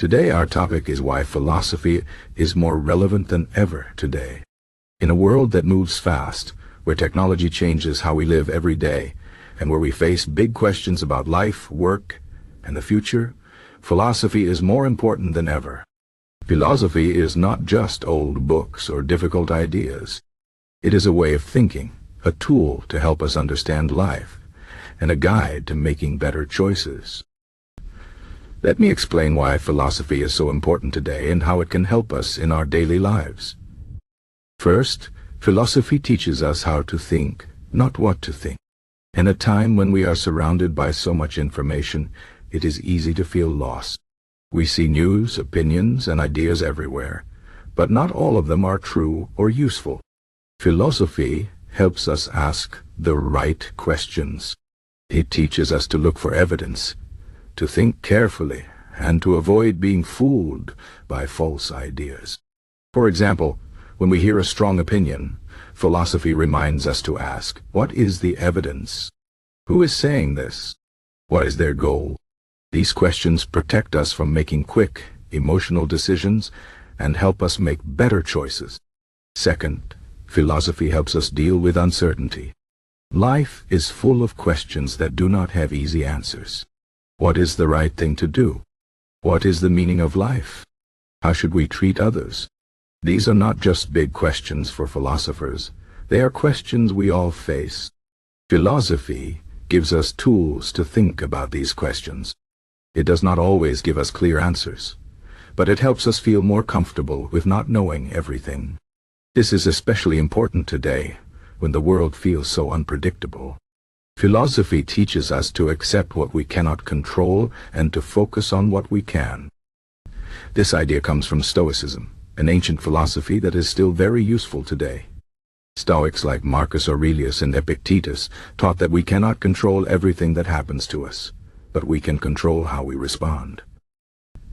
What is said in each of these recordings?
Today our topic is why philosophy is more relevant than ever today. In a world that moves fast, where technology changes how we live every day, and where we face big questions about life, work, and the future, philosophy is more important than ever. Philosophy is not just old books or difficult ideas. It is a way of thinking, a tool to help us understand life, and a guide to making better choices. Let me explain why philosophy is so important today and how it can help us in our daily lives. First, philosophy teaches us how to think, not what to think. In a time when we are surrounded by so much information, it is easy to feel lost. We see news, opinions, and ideas everywhere, but not all of them are true or useful. Philosophy helps us ask the right questions. It teaches us to look for evidence, to think carefully, and to avoid being fooled by false ideas. For example, when we hear a strong opinion, philosophy reminds us to ask, what is the evidence? Who is saying this? What is their goal? These questions protect us from making quick, emotional decisions and help us make better choices. Second, philosophy helps us deal with uncertainty. Life is full of questions that do not have easy answers. What is the right thing to do? What is the meaning of life? How should we treat others? These are not just big questions for philosophers. They are questions we all face. Philosophy gives us tools to think about these questions. It does not always give us clear answers, but it helps us feel more comfortable with not knowing everything. This is especially important today, when the world feels so unpredictable. Philosophy teaches us to accept what we cannot control and to focus on what we can. This idea comes from Stoicism, an ancient philosophy that is still very useful today. Stoics like Marcus Aurelius and Epictetus taught that we cannot control everything that happens to us, but we can control how we respond.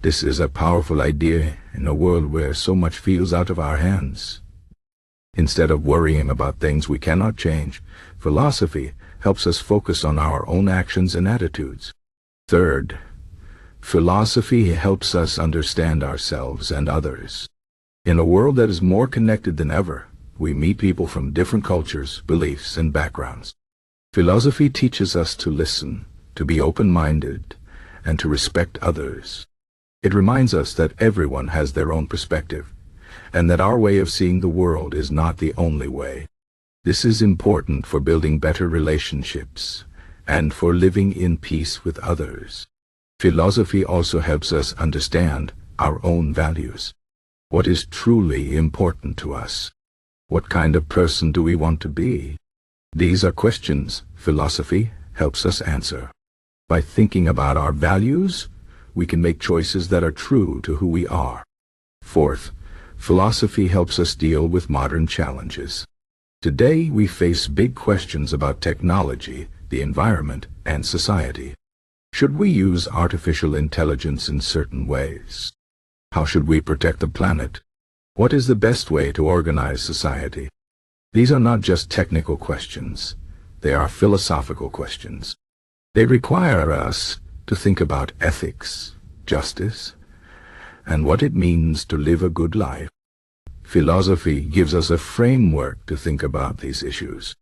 This is a powerful idea in a world where so much feels out of our hands. Instead of worrying about things we cannot change, philosophy helps us focus on our own actions and attitudes. Third, philosophy helps us understand ourselves and others. In a world that is more connected than ever, we meet people from different cultures, beliefs, and backgrounds. Philosophy teaches us to listen, to be open-minded, and to respect others. It reminds us that everyone has their own perspective, and that our way of seeing the world is not the only way. This is important for building better relationships and for living in peace with others. Philosophy also helps us understand our own values. What is truly important to us? What kind of person do we want to be? These are questions philosophy helps us answer. By thinking about our values, we can make choices that are true to who we are. Fourth, philosophy helps us deal with modern challenges. Today we face big questions about technology, the environment, and society. Should we use artificial intelligence in certain ways? How should we protect the planet? What is the best way to organize society? These are not just technical questions. They are philosophical questions. They require us to think about ethics, justice, and what it means to live a good life. Philosophy gives us a framework to think about these issues.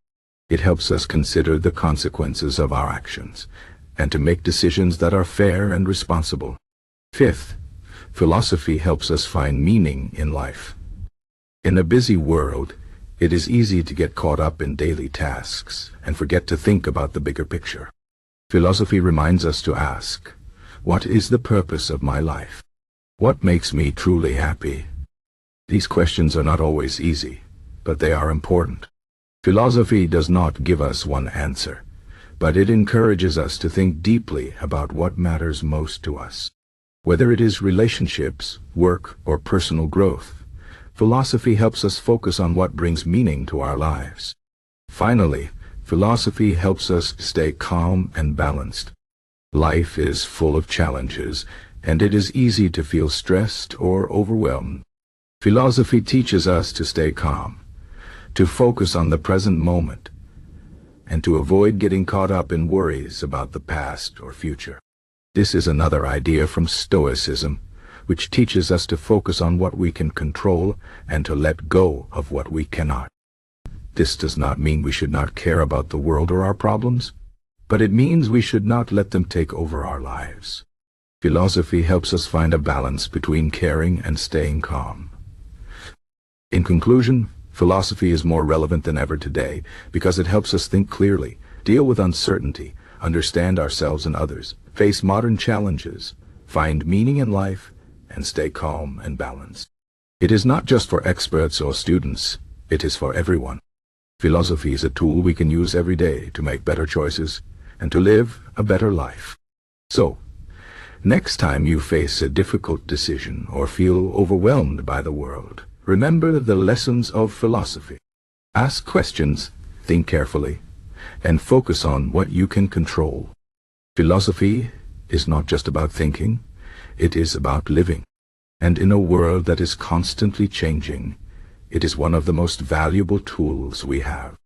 It helps us consider the consequences of our actions and to make decisions that are fair and responsible. Fifth, philosophy helps us find meaning in life. In a busy world, it is easy to get caught up in daily tasks and forget to think about the bigger picture. Philosophy reminds us to ask, what is the purpose of my life? What makes me truly happy? These questions are not always easy, but they are important. Philosophy does not give us one answer, but it encourages us to think deeply about what matters most to us. Whether it is relationships, work, or personal growth, philosophy helps us focus on what brings meaning to our lives. Finally, philosophy helps us stay calm and balanced. Life is full of challenges, and it is easy to feel stressed or overwhelmed. Philosophy teaches us to stay calm, to focus on the present moment, and to avoid getting caught up in worries about the past or future. This is another idea from Stoicism, which teaches us to focus on what we can control and to let go of what we cannot. This does not mean we should not care about the world or our problems, but it means we should not let them take over our lives. Philosophy helps us find a balance between caring and staying calm. In conclusion, philosophy is more relevant than ever today because it helps us think clearly, deal with uncertainty, understand ourselves and others, face modern challenges, find meaning in life, and stay calm and balanced. It is not just for experts or students, it is for everyone. Philosophy is a tool we can use every day to make better choices and to live a better life. So, next time you face a difficult decision or feel overwhelmed by the world, remember the lessons of philosophy. Ask questions, think carefully, and focus on what you can control. Philosophy is not just about thinking, it is about living. And in a world that is constantly changing, it is one of the most valuable tools we have.